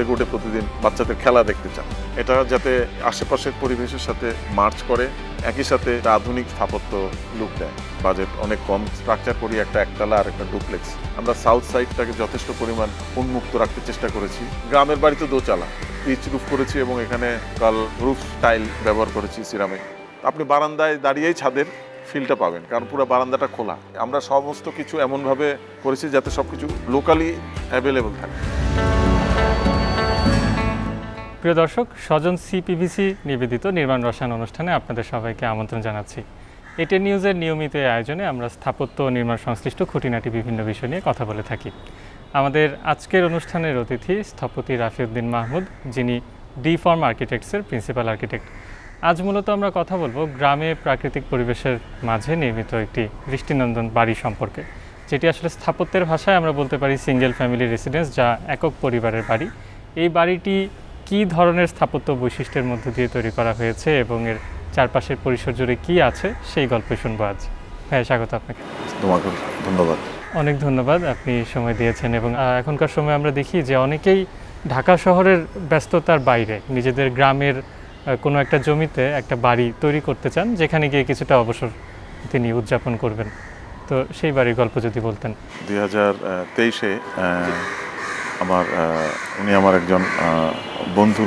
থেকে উঠে প্রতিদিন বাচ্চাদের খেলা দেখতে চান। এটা যাতে আশেপাশের পরিবেশের সাথে মার্চ করে, একই সাথে আধুনিক স্থাপত্য লুক দেয়। বাজেট অনেক কম, স্ট্রাকচার করি একটা একতলা আর একটা ডুপ্লেক্স। আমরা সাউথ সাইডটাকে যথেষ্ট পরিমাণ উন্মুক্ত রাখতে চেষ্টা করেছি। গ্রামের বাড়িতে দোচালা, পিচ রুফ করেছি এবং এখানে কাল রুফ টাইল ব্যবহার করেছি সিরামিক। আপনি বারান্দায় দাঁড়িয়েই ছাদের ফিলটা পাবেন, কারণ পুরো বারান্দাটা খোলা। আমরা সমস্ত কিছু এমনভাবে করেছি যাতে সব কিছু লোকালি অ্যাভেলেবল থাকে। প্রিয় দর্শক, স্বজন সিপিভিসি নিবেদিত নির্মাণ রসায়ন অনুষ্ঠানে আপনাদের সবাইকে আমন্ত্রণ জানাচ্ছি। এটিএন নিউজের নিয়মিত এই আয়োজনে আমরা স্থাপত্য ও নির্মাণ সংশ্লিষ্ট খুঁটিনাটি বিভিন্ন বিষয় নিয়ে কথা বলে থাকি। আমাদের আজকের অনুষ্ঠানের অতিথি স্থপতি রাফিউদ্দিন মাহমুদ, যিনি ডি ফর্ম আর্কিটেক্টসের প্রিন্সিপাল আর্কিটেক্ট। আজ মূলত আমরা কথা বলবো গ্রামে প্রাকৃতিক পরিবেশের মাঝে নির্মিত একটি দৃষ্টিনন্দন বাড়ি সম্পর্কে, যেটি আসলে স্থাপত্যের ভাষায় আমরা বলতে পারি সিঙ্গেল ফ্যামিলি রেসিডেন্স, যা একক পরিবারের বাড়ি। এই বাড়িটি কী ধরনের স্থাপত্য বৈশিষ্ট্যের মধ্যে দিয়ে তৈরি করা হয়েছে এবং এর চারপাশের পরিসর জুড়ে কী আছে সেই গল্পই শুনবো আজ। হ্যাঁ, স্বাগত আপনাকে। তোমাকে ধন্যবাদ। অনেক ধন্যবাদ, আপনি সময় দিয়েছেন। এবং এখনকার সময় আমরা দেখি যে অনেকেই ঢাকা শহরের ব্যস্ততার বাইরে নিজেদের গ্রামের কোনো একটা জমিতে একটা বাড়ি তৈরি করতে চান, যেখানে গিয়ে কিছুটা অবসর তিনি উদযাপন করবেন। তো সেই বাড়ির গল্প যদি বলতেন। 2023-এ আমার উনি আমার একজন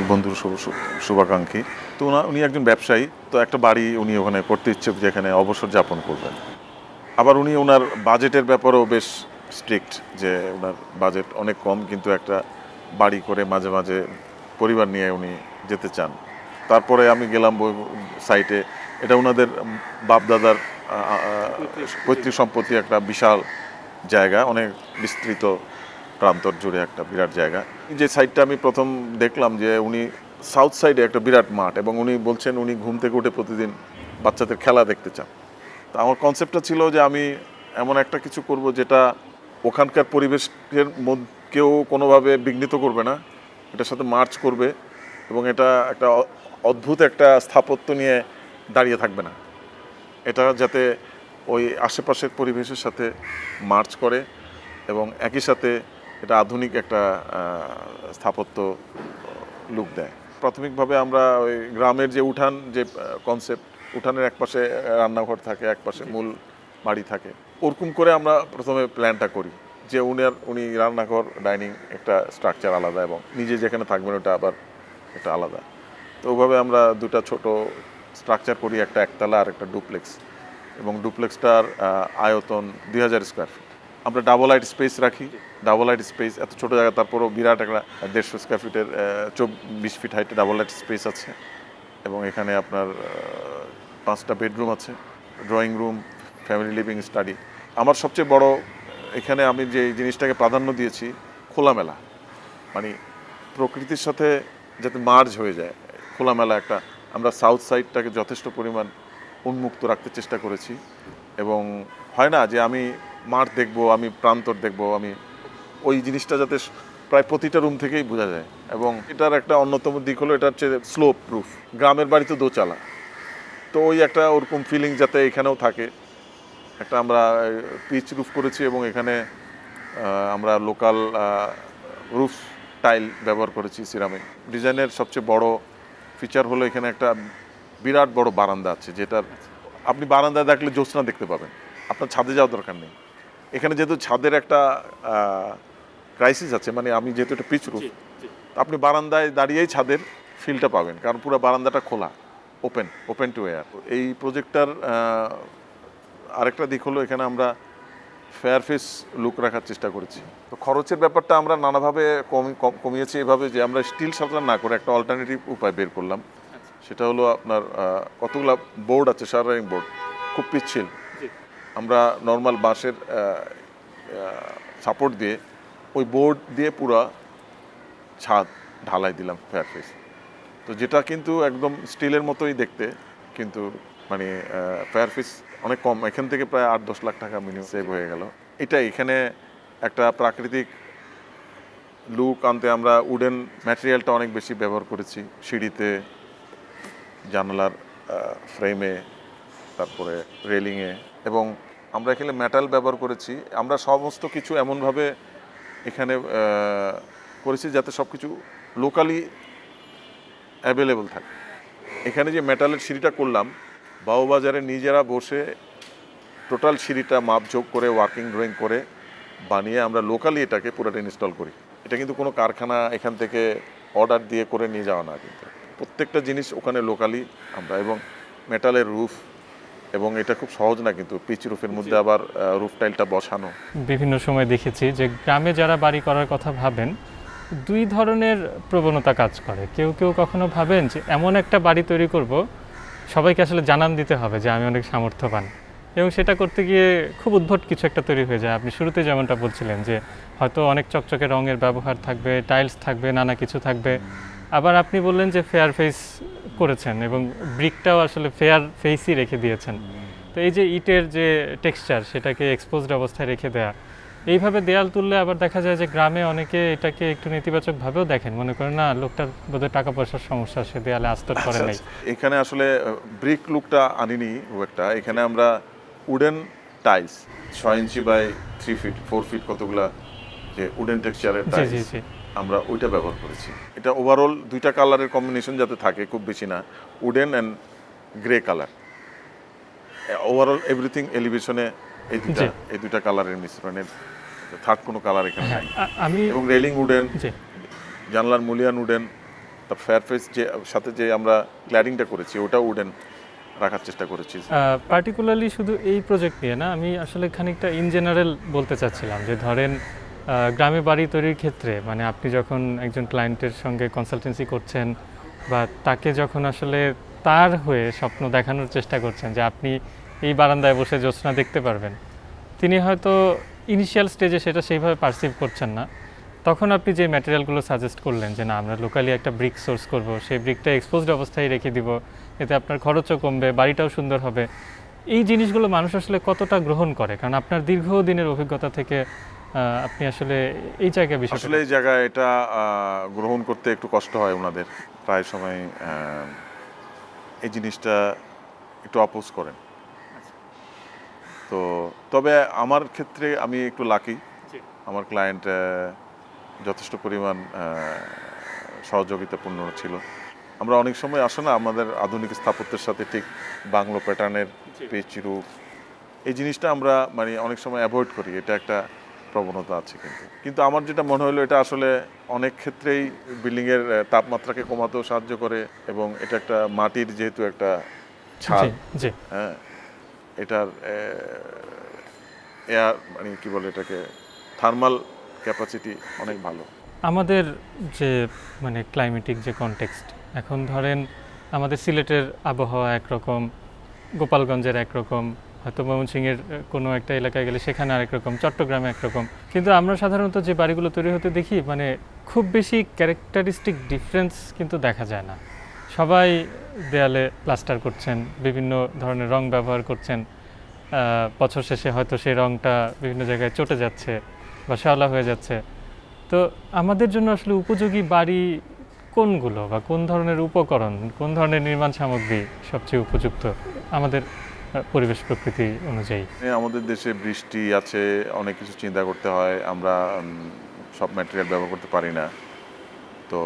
বন্ধুর শুভাকাঙ্ক্ষী। তো উনি একজন ব্যবসায়ী, তো একটা বাড়ি উনি ওখানে করতে ইচ্ছুক যেখানে অবসর যাপন করবেন। আবার উনি ওনার বাজেটের ব্যাপারেও বেশ স্ট্রিক্ট, যে ওনার বাজেট অনেক কম, কিন্তু একটা বাড়ি করে মাঝে মাঝে পরিবার নিয়ে উনি যেতে চান। তারপরে আমি গেলাম সাইটে। এটা ওনাদের বাপদাদার পৈতৃক সম্পত্তি, একটা বিশাল জায়গা, অনেক বিস্তৃত প্রান্তর জুড়ে একটা বিরাট জায়গা। যে সাইটটা আমি প্রথম দেখলাম, যে উনি সাউথ সাইডে একটা বিরাট মাঠ, এবং উনি বলছেন উনি ঘুম থেকে উঠে প্রতিদিন বাচ্চাদের খেলা দেখতে চান। তো আমার কনসেপ্টটা ছিল যে আমি এমন একটা কিছু করব যেটা ওখানকার পরিবেশের মধ্যেও কোনোভাবে বিঘ্নিত করবে না, এটার সাথে মার্চ করবে, এবং এটা একটা অদ্ভুত একটা স্থাপত্য নিয়ে দাঁড়িয়ে থাকবে না। এটা যাতে ওই আশেপাশের পরিবেশের সাথে মার্চ করে এবং একই সাথে এটা আধুনিক একটা স্থাপত্য লুক দেয়। প্রাথমিকভাবে আমরা ওই গ্রামের যে উঠান, যে কনসেপ্ট, উঠানের একপাশে রান্নাঘর থাকে, একপাশে মূল বাড়ি থাকে, ওরকম করে আমরা প্রথমে প্ল্যানটা করি, যে উনি রান্নাঘর, ডাইনিং একটা স্ট্রাকচার আলাদা, এবং নিজে যেখানে থাকবেন ওটা আবার একটা আলাদা। তো ওইভাবে আমরা দুটা ছোট স্ট্রাকচার করি, একটা একতলা আর একটা ডুপ্লেক্স, এবং ডুপ্লেক্সটার আয়তন 2000 স্কোয়ার ফিট। আমরা ডাবল হাইট স্পেস রাখি। ডাবল হাইট স্পেস এত ছোটো জায়গা, তারপরও বিরাট একটা 150 স্কোয়ার ফিটের 20 ফিট হাইটে ডাবল হাইট স্পেস আছে, এবং এখানে আপনার 5টা বেডরুম আছে, drawing room, family living, study. আমার সবচেয়ে বড় এখানে আমি যে জিনিসটাকে প্রাধান্য দিয়েছি, খোলামেলা, মানে প্রকৃতির সাথে যাতে মার্জ হয়ে যায়, খোলামেলা একটা। আমরা সাউথ সাইডটাকে যথেষ্ট পরিমাণ উন্মুক্ত রাখতে চেষ্টা করেছি, এবং হয় না যে আমি মাঠ দেখবো, আমি প্রান্তর দেখবো, আমি ওই জিনিসটা যাতে প্রায় প্রতিটা রুম থেকেই বোঝা যায়। এবং এটার একটা অন্যতম দিক হলো এটা হচ্ছে স্লোপ প্রুফ। গ্রামের বাড়িতে দোচালা, তো ওই একটা ওরকম ফিলিং যাতে এখানেও থাকে। একটা আমরা পিচ রুফ করেছি, এবং এখানে আমরা লোকাল রুফ টাইল ব্যবহার করেছি সিরামিক। ডিজাইনের সবচেয়ে বড় ফিচার হলো এখানে একটা বিরাট বড় বারান্দা আছে, যেটার আপনি বারান্দায় দেখলে জ্যোৎস্না দেখতে পাবেন, আপনার ছাদে যাওয়ার দরকার নেই। এখানে যেহেতু ছাদের একটা ক্রাইসিস আছে, মানে আমি যেহেতু একটা পিচ রুফ, আপনি বারান্দায় দাঁড়িয়েই ছাদের ফিলটা পাবেন, কারণ পুরো বারান্দাটা খোলা, ওপেন টু এয়ার। এই প্রজেক্টটার আরেকটা দিক হলো এখানে আমরা ফেয়ার ফেস লুক রাখার চেষ্টা করেছি। তো খরচের ব্যাপারটা আমরা নানাভাবে কমিয়েছি, এভাবে যে আমরা স্টিল শাটার না করে একটা অল্টারনেটিভ উপায় বের করলাম। সেটা হলো আপনার কতগুলো বোর্ড আছে, শাটারিং বোর্ড, খুব পিচ্ছিল। আমরা নর্মাল বাঁশের সাপোর্ট দিয়ে ওই বোর্ড দিয়ে পুরো ছাদ ঢালাই দিলাম ফেয়ার ফেস। তো যেটা কিন্তু একদম স্টিলের মতোই দেখতে, কিন্তু মানে ফেয়ার ফেস অনেক কম, এখান থেকে প্রায় 8-10 লাখ টাকা মিনিমাম সেভ হয়ে গেল। এটা এখানে একটা প্রাকৃতিক লুক আনতে আমরা উডেন ম্যাটেরিয়ালটা অনেক বেশি ব্যবহার করেছি, সিঁড়িতে, জানালার ফ্রেমে, তারপরে রেলিংয়ে, এবং আমরা এখানে মেটাল ব্যবহার করেছি। আমরা সমস্ত কিছু এমনভাবে এখানে করেছি যাতে সব কিছু লোকালি অ্যাভেলেবল থাকে। এখানে যে মেটালের সিঁড়িটা করলাম, বাউবাজারে নিজেরা বসে টোটাল সিঁড়িটা মাপঝোপ করে ওয়ার্কিং ড্রয়িং করে বানিয়ে আমরা লোকালি এটাকে পুরোটা ইনস্টল করি। এটা কিন্তু কোনো কারখানা এখান থেকে অর্ডার দিয়ে করে নিয়ে যাওয়া না, কিন্তু প্রত্যেকটা জিনিস ওখানে লোকালি আমরা। এবং মেটালের রুফ, এবং এটা খুব সহজ না কিন্তু পিচ রুফের মধ্যে আবার রুফ টাইলটা বসানো। বিভিন্ন সময় দেখেছি যে গ্রামে যারা বাড়ি করার কথা ভাবেন, দুই ধরনের প্রবণতা কাজ করে। কেউ কেউ কখনো ভাবেন যে এমন একটা বাড়ি তৈরি করব, সবাইকে আসলে জানান দিতে হবে যে আমি অনেক সামর্থ্যবান, এবং সেটা করতে গিয়ে খুব উদ্ভট কিছু একটা তৈরি হয়ে যায়। আপনি শুরুতে যেমনটা বলছিলেন যে হয়তো অনেক চকচকে রঙের ব্যবহার থাকবে, টাইলস থাকবে, নানা কিছু থাকবে। আবার আপনি বললেন যে ফেয়ার ফেস করেছেন এবং ব্রিকটাও আসলে ফেয়ার ফেসই রেখে দিয়েছেন। তো এই যে ইটের যে টেক্সচার, সেটাকে এক্সপোজড অবস্থায় রেখে দেয়া, এইভাবে দেয়াল তুললে আবার দেখা যায় যে গ্রামে অনেকে এটাকে একটু নেতিবাচকভাবেও দেখেন, মনে করেন না লোকটার বোধহয় টাকা পয়সার সমস্যা, সে দেয়ালে আস্তর করে নাই। এখানে আসলে ব্রিক লুকটা আনিনি খুব একটা। এখানে আমরা wooden tiles 6 inch by 3 feet 4 feet কতগুলা যে উডেন টেক্সচারের জি জি টাইলস জি। আমরা ওইটা ব্যবহার করেছি। এটা ওভারঅল দুইটা কালারের কম্বিনেশন যাতে থাকে, খুব বেশি না, wooden and grey colour. Overall everything এলিভেশনে জি। এই দুইটা কালারের মিশ্রণের, থার্ড কোনো কালার এখানে নাই। আমি এবং রেলিং উডেন, জি জানলার মুলিয়ান উডেন, তার ফেয়ারফেস যে সাথে যে আমরা ক্ল্যাডিংটা করেছি ওটাও উডেন রাখার চেষ্টা করেছি। পার্টিকুলারলি শুধু এই প্রজেক্ট নিয়ে না, আমি আসলে খানিকটা ইন জেনারেল বলতে চাচ্ছিলাম যে ধরেন গ্রামে বাড়ি তৈরির ক্ষেত্রে মানে আপনি যখন একজন ক্লায়েন্টের সঙ্গে কনসালটেন্সি করছেন বা তাকে যখন আসলে তার হয়ে স্বপ্ন দেখানোর চেষ্টা করছেন যে আপনি এই বারান্দায় বসে জ্যোৎস্না দেখতে পারবেন, তিনি হয়তো ইনিশিয়াল স্টেজে সেটা সেইভাবে পারসিভ করছেন না। তখন আপনি যে ম্যাটেরিয়ালগুলো সাজেস্ট করলেন যে না আমরা লোকালি একটা ব্রিক সোর্স করব, সেই ব্রিকটা এক্সপোজড অবস্থায় রেখে দিব, এতে আপনার খরচও কমবে, বাড়িটাও সুন্দর হবে, এই জিনিসগুলো মানুষ আসলে কতটা গ্রহণ করে? কারণ আপনার দীর্ঘদিনের অভিজ্ঞতা থেকে আপনি আসলে এই জায়গায় বিষয়টা আসলে এই জায়গায় এটা গ্রহণ করতে একটু কষ্ট হয় ওনাদের। প্রায় সময় এই জিনিসটা একটু অপোজ করেন। তো তবে আমার ক্ষেত্রে আমি একটু লাকি, আমার ক্লায়েন্ট যথেষ্ট পরিমাণ সহযোগিতাপূর্ণ ছিল। আমরা অনেক সময় আসে না আমাদের আধুনিক স্থাপত্যের সাথে ঠিক বাংলো প্যাটার্নের পিচ রুফ, এই জিনিসটা আমরা মানে অনেক সময় অ্যাভয়েড করি, এটা একটা প্রবণতা আছে। কিন্তু আমার যেটা মনে হলো এটা আসলে অনেক ক্ষেত্রেই বিল্ডিংয়ের তাপমাত্রাকে কমাতেও সাহায্য করে, এবং এটা একটা মাটির যেহেতু একটা ছাদ, জি হ্যাঁ, এটার এয়ার মানে কি বলে এটাকে থার্মাল ক্যাপাসিটি অনেক ভালো। আমাদের যে মানে ক্লাইমেটিক যে কনটেক্সট, এখন ধরেন আমাদের সিলেটের আবহাওয়া একরকম, গোপালগঞ্জের একরকম, হয়তো ময়মনসিংহের কোনো একটা এলাকায় গেলে সেখানে আরেক রকম, চট্টগ্রামে একরকম, কিন্তু আমরা সাধারণত যে বাড়িগুলো তৈরি হতে দেখি মানে খুব বেশি ক্যারেক্টারিস্টিক ডিফারেন্স কিন্তু দেখা যায় না। সবাই দেয়ালে প্লাস্টার করছেন, বিভিন্ন ধরনের রং ব্যবহার করছেন, বছর শেষে হয়তো সেই রংটা বিভিন্ন জায়গায় চটে যাচ্ছে বা শ্যাওলা হয়ে যাচ্ছে। তো আমাদের জন্য আসলে উপযোগী বাড়ি কোনগুলো, বা কোন ধরনের উপকরণ, কোন ধরনের নির্মাণ সামগ্রী সবচেয়ে উপযুক্ত আমাদের পরিবেশ প্রকৃতি অনুযায়ী? আমাদের দেশে বৃষ্টি আছে, অনেক কিছু চিন্তা করতে হয়, আমরা সব ম্যাটেরিয়াল ব্যবহার করতে পারি না। তো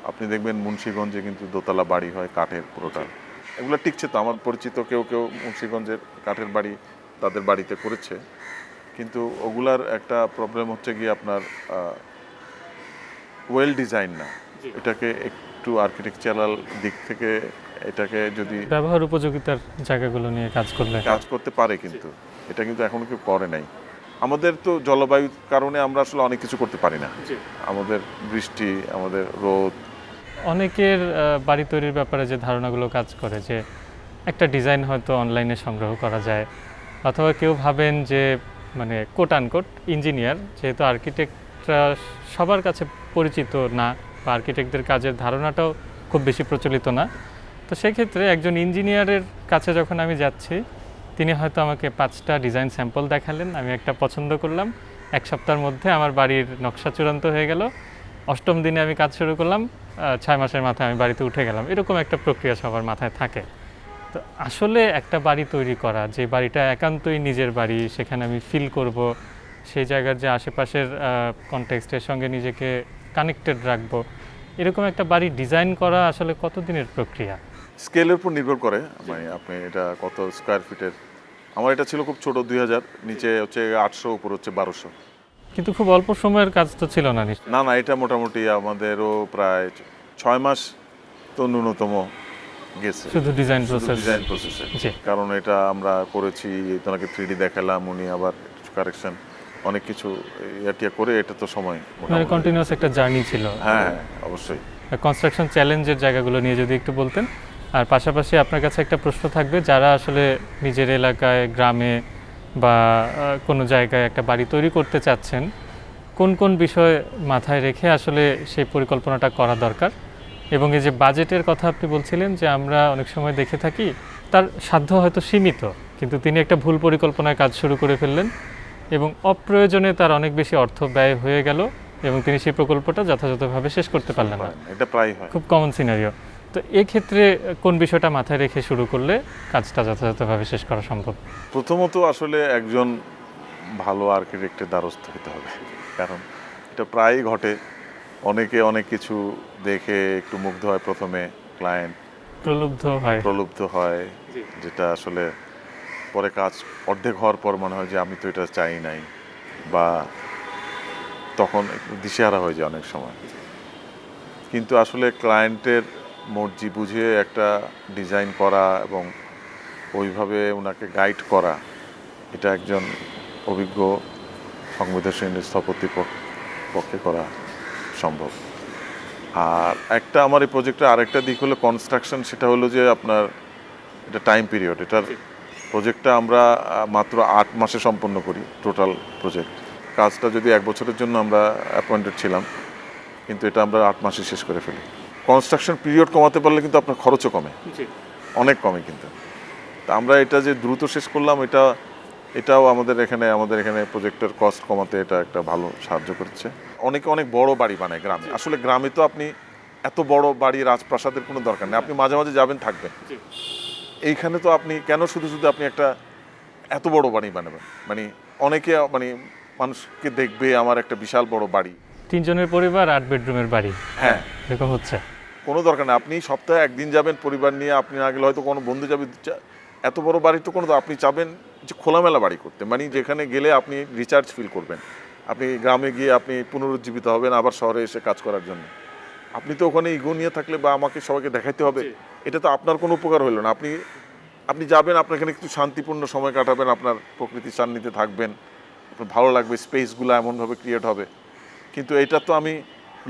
আপনি দেখবেন মুন্সিগঞ্জে কিন্তু দোতলা বাড়ি হয় কাঠের পুরোটা, এগুলো টিকছে। তো আমার পরিচিত কেউ কেউ মুন্সিগঞ্জের কাঠের বাড়ি তাদের বাড়িতে করেছে, কিন্তু ওগুলার একটা প্রবলেম হচ্ছে গিয়ে আপনার ওয়েল ডিজাইন না, এটাকে একটু আর্কিটেকচারাল দিক থেকে এটাকে যদি ব্যবহার উপযোগিতার জায়গাগুলো নিয়ে কাজ করলে কাজ করতে পারে, কিন্তু এটা কিন্তু এখনো কেউ করে নাই। আমাদের তো জলবায়ুর কারণে আমরা আসলে অনেক কিছু করতে পারি না, আমাদের বৃষ্টি, আমাদের রোদ। অনেকের বাড়ি তৈরির ব্যাপারে যে ধারণাগুলো কাজ করে যে একটা ডিজাইন হয়তো অনলাইনে সংগ্রহ করা যায়, অথবা কেউ ভাবেন যে মানে কোট আনকোট ইঞ্জিনিয়ার, যেহেতু আর্কিটেক্টরা সবার কাছে পরিচিত না বা আর্কিটেক্টদের কাজের ধারণাটাও খুব বেশি প্রচলিত না, তো সেক্ষেত্রে একজন ইঞ্জিনিয়ারের কাছে যখন আমি যাচ্ছি, তিনি হয়তো আমাকে 5টা ডিজাইন স্যাম্পল দেখালেন, আমি একটা পছন্দ করলাম, 1 সপ্তাহের মধ্যে আমার বাড়ির নকশা চূড়ান্ত হয়ে গেল, 8ম দিনে আমি কাজ শুরু করলাম, 6 মাসের মাথায় আমি বাড়িতে উঠে গেলাম, এরকম একটা প্রক্রিয়া সবার মাথায় থাকে। তো আসলে একটা বাড়ি তৈরি করা, যে বাড়িটা একান্তই নিজের বাড়ি, সেখানে আমি ফিল করব, সেই জায়গার যে আশেপাশের কনটেক্সটের সঙ্গে নিজেকে কানেক্টেড রাখবো, এরকম একটা বাড়ি ডিজাইন করা আসলে কতদিনের প্রক্রিয়া? স্কেলের উপর নির্ভর করে, মানে আপনি এটা কত স্কোয়ার ফিটের। আমার এটা ছিল খুব ছোট, 2000, নিচে হচ্ছে 800, উপর হচ্ছে 1200। কিন্তু খুব অল্প সময়ের কাজ তো ছিল না নিশ্চয়ই? না না, এটা মোটামুটি আমাদেরও প্রায় 6 মাস তো ন্যূনতম গেছে, শুধু ডিজাইন প্রসেস? ডিজাইন প্রসেসে। জি। কারণ এটা আমরা করেছি, তোমাকে 3D দেখালাম, উনি আবার কারেকশন অনেক কিছু ইয়াটিয়া করে, এটা তো সময় মানে মোটামুটি। কন্টিনিউয়াস একটা জার্নি ছিল। হ্যাঁ হ্যাঁ, অবশ্যই। কনস্ট্রাকশন চ্যালেঞ্জের জায়গাগুলো নিয়ে যদি একটু বলতেন। আর পাশাপাশি আপনার কাছে একটা প্রশ্ন থাকবে, যারা আসলে নিজের এলাকায়, গ্রামে বা কোনো জায়গায় একটা বাড়ি তৈরি করতে চাচ্ছেন, কোন কোন বিষয় মাথায় রেখে আসলে সেই পরিকল্পনাটা করা দরকার? এবং এই যে বাজেটের কথা আপনি বলছিলেন, যে আমরা অনেক সময় দেখে থাকি তার সাধ্য হয়তো সীমিত, কিন্তু তিনি একটা ভুল পরিকল্পনায় কাজ শুরু করে ফেললেন এবং অপ্রয়োজনে তার অনেক বেশি অর্থ ব্যয় হয়ে গেল এবং তিনি সেই প্রকল্পটা যথাযথভাবে শেষ করতে পারলেন না। এটা প্রায় হয়। খুব কমন সিনারিও। তো এক্ষেত্রে কোন বিষয়টা মাথায় রেখে শুরু করলে কাজটা যথাযথভাবে শেষ করা সম্ভব? প্রথমত আসলে একজন ভালো আর্কিটেক্টের দ্বারস্থ হতে হবে, কারণ এটা প্রায়ই ঘটে। অনেকে অনেক কিছু দেখে একটু মুগ্ধ হয় প্রথমে, ক্লায়েন্ট প্রলুব্ধ হয়, যেটা আসলে পরে কাজ অর্ধেক হওয়ার পর মনে হয় যে আমি তো এটা চাই নাই, বা তখন একটু দিশেহারা হয়ে যায় অনেক সময়। কিন্তু আসলে ক্লায়েন্টের মর্জি বুঝে একটা ডিজাইন করা এবং ওইভাবে ওনাকে গাইড করা, এটা একজন অভিজ্ঞ সংবেদনশীল স্থপতির পক্ষে করা সম্ভব। আর একটা আমার এই প্রজেক্টের আরেকটা দিক হলো কনস্ট্রাকশন, সেটা হলো যে আপনার এটা টাইম পিরিয়ড। এটার প্রজেক্টটা আমরা মাত্র 8 মাসে সম্পন্ন করি, টোটাল প্রজেক্ট। কাজটা যদি 1 বছরের জন্য আমরা অ্যাপয়েন্টেড ছিলাম, কিন্তু এটা আমরা 8 মাসে শেষ করে ফেলি। কনস্ট্রাকশন পিরিয়ড কমাতে পারলে কিন্তু আপনার খরচও কমে, অনেক কমে কিন্তু। তা আমরা এটা যে দ্রুত শেষ করলাম, এটাও আমাদের এখানে প্রজেক্টের কস্ট কমাতে এটা একটা ভালো সাহায্য করছে। অনেকে অনেক বড় বাড়ি বানায় গ্রামে। আসলে গ্রামে তো আপনি এত বড় বাড়ি, রাজপ্রাসাদের কোনো দরকার নেই, আপনি মাঝে মাঝে যাবেন, থাকবেন। এইখানে তো আপনি কেন শুধু আপনি একটা এত বড় বাড়ি বানাবেন? মানে অনেকে মানুষকে দেখবে আমার একটা বিশাল বড় বাড়ি, 3 জনের পরিবার, 8 বেডরুমের বাড়ি, হ্যাঁ এরকম হচ্ছে। কোনো দরকার নেই। আপনি সপ্তাহে 1 দিন যাবেন পরিবার নিয়ে, আপনি না গেলে হয়তো কোনো বন্ধু যাবে। এত বড় বাড়ি তো আপনি চাবেন যে খোলামেলা বাড়ি করতে, মানে যেখানে গেলে আপনি রিচার্জ ফিল করবেন। আপনি গ্রামে গিয়ে আপনি পুনরুজ্জীবিত হবেন আবার শহরে এসে কাজ করার জন্য। আপনি তো ওখানে ইগো নিয়ে থাকলে বা আমাকে সবাইকে দেখাইতে হবে, এটা তো আপনার কোনো উপকার হলো না। আপনি যাবেন, আপনার এখানে একটু শান্তিপূর্ণ সময় কাটাবেন, আপনার প্রকৃতির সান্নিধ্যে থাকবেন, আপনার ভালো লাগবে, স্পেসগুলো এমনভাবে ক্রিয়েট হবে। কিন্তু এটা তো আমি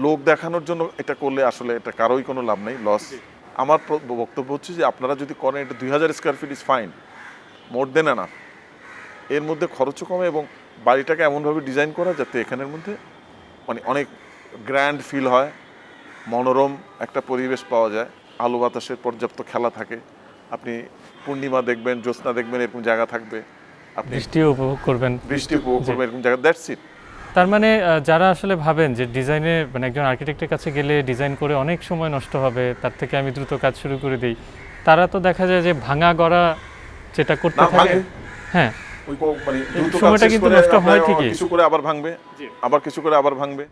লোক দেখানোর জন্য এটা করলে আসলে এটা কারোই কোনো লাভ নেই, লস। আমার বক্তব্য হচ্ছে যে আপনারা যদি করেন, এটা 2000 square feet is fine, more than enough. এর মধ্যে খরচও কমে এবং বাড়িটাকে এমনভাবে ডিজাইন করা যাতে এখানের মধ্যে অনেক গ্র্যান্ড ফিল হয়, মনোরম একটা পরিবেশ পাওয়া যায়, আলো বাতাসের পর্যাপ্ত খেলা থাকে। আপনি পূর্ণিমা দেখবেন, জ্যোৎস্না দেখবেন, এরকম জায়গা থাকবে। আপনি বৃষ্টিও উপভোগ করবেন, এরকম জায়গা, দ্যাটস ইট। তার মানে যারা আসলে ভাবেন যে ডিজাইনে, মানে একজন আর্কিটেক্টের কাছে গেলে ডিজাইন করে অনেক সময় নষ্ট হবে, তার থেকে আমি দ্রুত কাজ শুরু করে দিই, তারা তো দেখা যায় যে ভাঙা গড়া যেটা করতে থাকে, হ্যাঁ, সময়টা কিন্তু নষ্ট হয় ঠিকই, কিছু করে আবার ভাঙবে, আবার কিছু করে আবার ভাঙবে।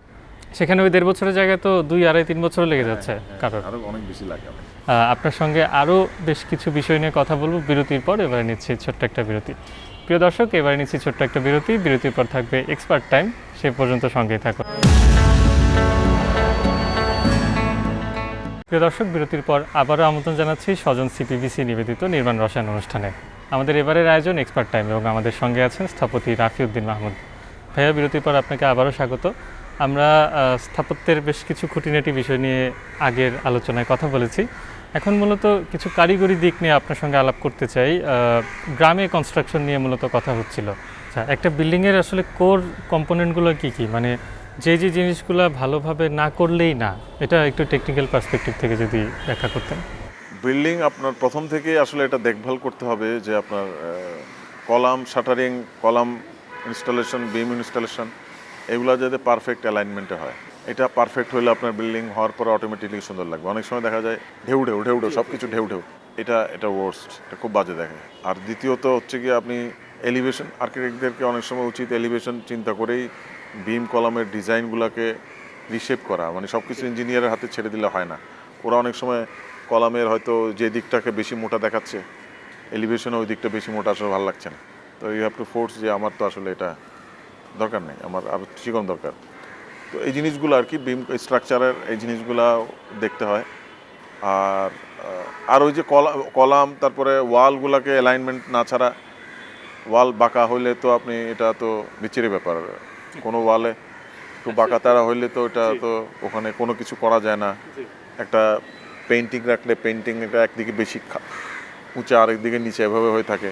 সেখানে ওই 1.5 বছরের জায়গায় তো 2, 2.5, 3 বছর লেগে যাচ্ছে কারণ। আরো অনেক বেশি লাগে। আপনার সঙ্গে আরও বেশ কিছু বিষয় নিয়ে কথা বলবো বিরতির পর। এবারে নিচ্ছি ছোট্ট একটা বিরতি। প্রিয় দর্শক, এবারে নিচ্ছি ছোট্ট একটা বিরতি। বিরতির পর থাকবে এক্সপার্ট টাইম, সে পর্যন্ত সঙ্গেই থাকুন। প্রিয় দর্শক, বিরতির পর আবারও আমন্ত্রণ জানাচ্ছি স্বজন সিপিভিসি নিবেদিত নির্মাণ রসায়ন অনুষ্ঠানে। আমাদের এবারের আয়োজন এক্সপার্ট টাইম এবং আমাদের সঙ্গে আছেন স্থপতি রাফিউদ্দিন মাহমুদ। ভাইয়া, বিরতির পর আপনাকে আবারও স্বাগত। আমরা স্থাপত্যের বেশ কিছু খুঁটিনাটি বিষয় নিয়ে আগের আলোচনায় কথা বলেছি। এখন মূলত কিছু কারিগরি দিক নিয়ে আপনার সঙ্গে আলাপ করতে চাই। গ্রামে কনস্ট্রাকশন নিয়ে মূলত কথা হচ্ছিল। আচ্ছা, একটা বিল্ডিংয়ের আসলে কোর কম্পোনেন্টগুলো কী কী, মানে যে জিনিসগুলো ভালোভাবে না করলেই না, এটা একটু টেকনিক্যাল পার্সপেক্টিভ থেকে যদি ব্যাখ্যা করতেন। বিল্ডিং আপনার প্রথম থেকেই আসলে এটা দেখভাল করতে হবে যে আপনার কলাম শাটারিং, কলাম ইনস্টলেশন, বিম ইনস্টলেশন, এগুলো যাতে পারফেক্ট অ্যালাইনমেন্টে হয়। এটা পারফেক্ট হলে আপনার বিল্ডিং হওয়ার পরে অটোমেটিকলি সুন্দর লাগবে। অনেক সময় দেখা যায় ঢেউ সব কিছু ঢেউ, এটা ওয়ার্স্ট, এটা খুব বাজে দেখে। আর দ্বিতীয়ত হচ্ছে কি, আপনি এলিভেশন, আর্কিটেক্টদেরকে অনেক সময় উচিত এলিভেশন চিন্তা করেই বিম কলামের ডিজাইনগুলোকে রিশেপ করা, মানে সব কিছু ইঞ্জিনিয়ারের হাতে ছেড়ে দিলে হয় না। ওরা অনেক সময় কলামের হয়তো যে দিকটাকে বেশি মোটা দেখাচ্ছে, এলিভেশনে ওই দিকটা বেশি মোটা আসলে ভালো লাগছে না। তো ইউ হ্যাভ টু ফোর্স যে আমার তো আসলে এটা দরকার নেই, আমার আরও চিকন দরকার। তো এই জিনিসগুলো আর কি বিম স্ট্রাকচারের এই জিনিসগুলো দেখতে হয়। আর ওই যে কলাম তারপরে ওয়ালগুলোকে অ্যালাইনমেন্ট না ছাড়া, ওয়াল বাঁকা হইলে তো আপনি এটা তো বিচ্ছিরি ব্যাপার। কোনো ওয়ালে একটু বাঁকা তারা হইলে তো এটা তো ওখানে কোনো কিছু করা যায় না। একটা পেন্টিং রাখলে পেন্টিং এটা একদিকে বেশি উঁচা, আরেকদিকে নিচে, এভাবে হয়ে থাকে।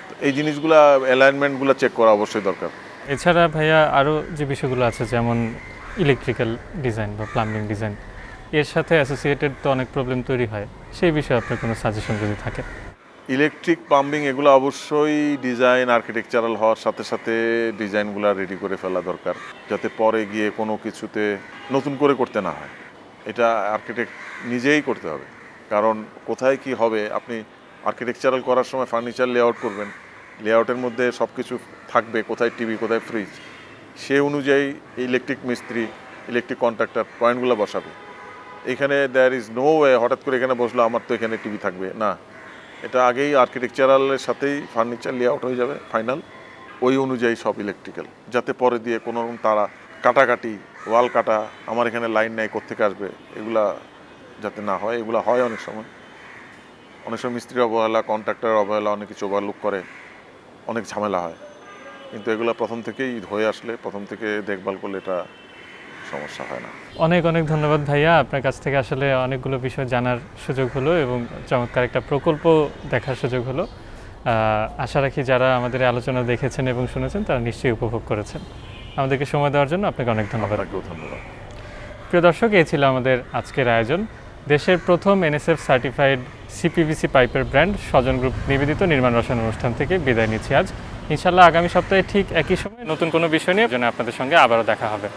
তো এই জিনিসগুলো অ্যালাইনমেন্টগুলো চেক করা অবশ্যই দরকার। এছাড়া ভাইয়া আরও যে বিষয়গুলো আছে, যেমন ইলেকট্রিক্যাল ডিজাইন বা প্লাম্বিং ডিজাইন, এর সাথে অ্যাসোসিয়েটেড তো অনেক প্রবলেম তৈরি হয়, সেই বিষয়ে আপনার কোনো সাজেশন যদি থাকে? ইলেকট্রিক প্লাম্বিং এগুলো অবশ্যই ডিজাইন আর্কিটেকচারাল হওয়ার সাথে সাথে ডিজাইনগুলো রেডি করে ফেলা দরকার, যাতে পরে গিয়ে কোনো কিছুতে নতুন করে করতে না হয়। এটা আর্কিটেক্ট নিজেই করতে হবে, কারণ কোথায় কি হবে, আপনি আর্কিটেকচারাল করার সময় ফার্নিচার লেআউট করবেন, লেআউটের মধ্যে সব কিছু থাকবে, কোথায় টিভি কোথায় ফ্রিজ, সে অনুযায়ী ইলেকট্রিক মিস্ত্রি ইলেকট্রিক কন্ট্রাক্টর পয়েন্টগুলো বসাবে। এখানে দেয়ার ইজ নো ওয়ে হঠাৎ করে এখানে বসলো আমার তো এখানে টিভি থাকবে না। এটা আগেই আর্কিটেকচারালের সাথেই ফার্নিচার লেআউট হয়ে যাবে ফাইনাল, ওই অনুযায়ী সব ইলেকট্রিক্যাল, যাতে পরে দিয়ে কোনো রকম তারা কাটাকাটি, ওয়াল কাটা, আমার এখানে লাইন নেই কোত্থেকে আসবে, এগুলা যাতে না হয়। এগুলো হয় অনেক সময় মিস্ত্রির অবহেলা, কন্ট্রাক্টরের অবহেলা, অনেক কিছু ওভারলুক করে, অনেক ঝামেলা হয়। কিন্তু এগুলো প্রথম থেকেই হয়ে আসলে, প্রথম থেকে দেখভাল করলে এটা সমস্যা হয় না। অনেক অনেক ধন্যবাদ ভাইয়া, আপনার কাছ থেকে আসলে অনেকগুলো বিষয় জানার সুযোগ হলো এবং চমৎকার একটা প্রকল্প দেখার সুযোগ হলো। আশা রাখি যারা আমাদের এই আলোচনা দেখেছেন এবং শুনেছেন তারা নিশ্চয়ই উপভোগ করেছেন। আমাদেরকে সময় দেওয়ার জন্য আপনাকে অনেক ধন্যবাদ। আপনাকেও ধন্যবাদ। প্রিয় দর্শক, এই ছিল আমাদের আজকের আয়োজন। দেশের প্রথম NSF সার্টিফাইড CPVC পাইপের ব্র্যান্ড স্বজন গ্রুপ নিবেদিত নির্মাণ রসায়ন অনুষ্ঠান থেকে বিদায় নিচ্ছি আজ। ইনশাআল্লাহ আগামী সপ্তাহে ঠিক একই সময় নতুন কোনো বিষয় নিয়ে আপনাদের সঙ্গে আবারও দেখা হবে।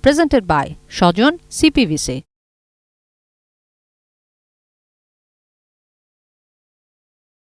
Presented by Shajan CPVC.